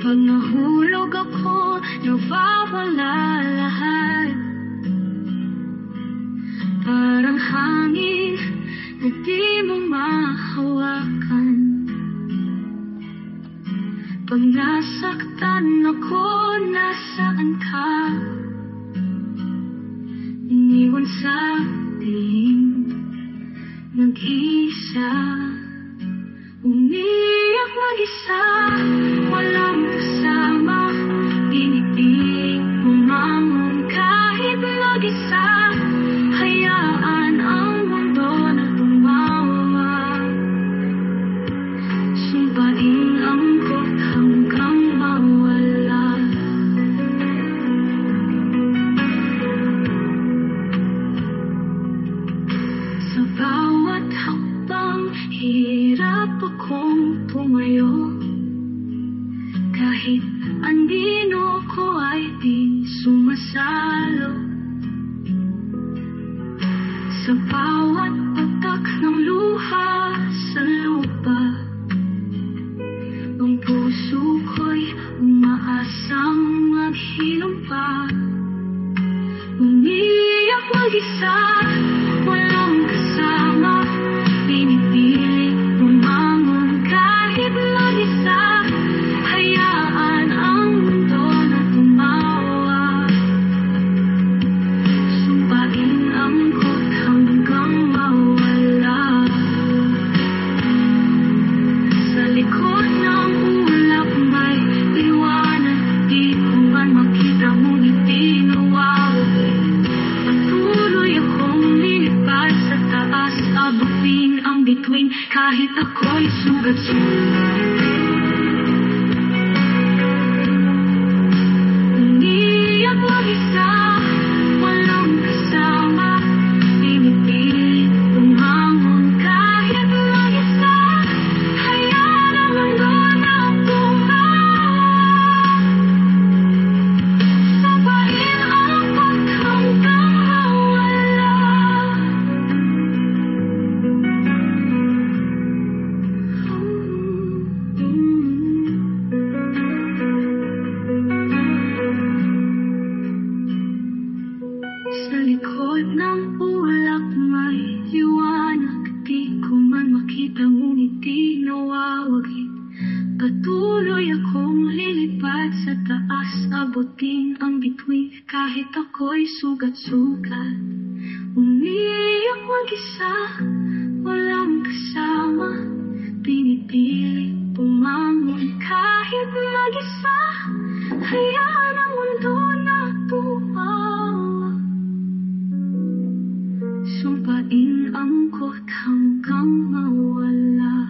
Pag nahulog ako, nawawala lahat. Parang hangin na di mo mahawakan. Pag nasaktan ako, nasaan ka? Iniwan sa dilim, nag-iisa. Umiyak mag-isa, walang kasama. Pinipiling bumangon kahit mag-isa. Hayaan ang mundo na tumawa. Sumpain ang kot hanggang mawala. Sa bawat hakbang, hirap akong tumayo. Kahit andino ko ay di sumasalo. Sa bawat patak ng luha sa lupa, ang puso ko'y umaasang maghilom pa. Umiyak mag-isa, walang kasama. Pinipiling bumangon kahit mag-isa. Hayaan ang mundo na tumawa. Sumpain ang kot hanggang mawala. Sa likod ng ulap may liwanag. Di ko man makita ngunit di nawawala. Patuloy akong lilipad sa taas. Abutin ang bituin kahit ako'y sugat-sugat. Umiyak mag-isa, walang kasama. Pinipilit bumangon kahit mag-isa. Hayaan ang mundo na tumawa. Sabayin ang kot hanggang mawala. Sa likod ng ulap may liwanag. Di ko man makita ngunit di nawawagit. Patuloy akong lilipad sa taas. Abutin ang bituin kahit ako'y sugat-sugat. Umiyak mag-isa, walang kasama. Pinipilit bumangon kahit mag-isa. Hayaan ang mundo na tumawa. Sumpain ang kot hanggang mawala.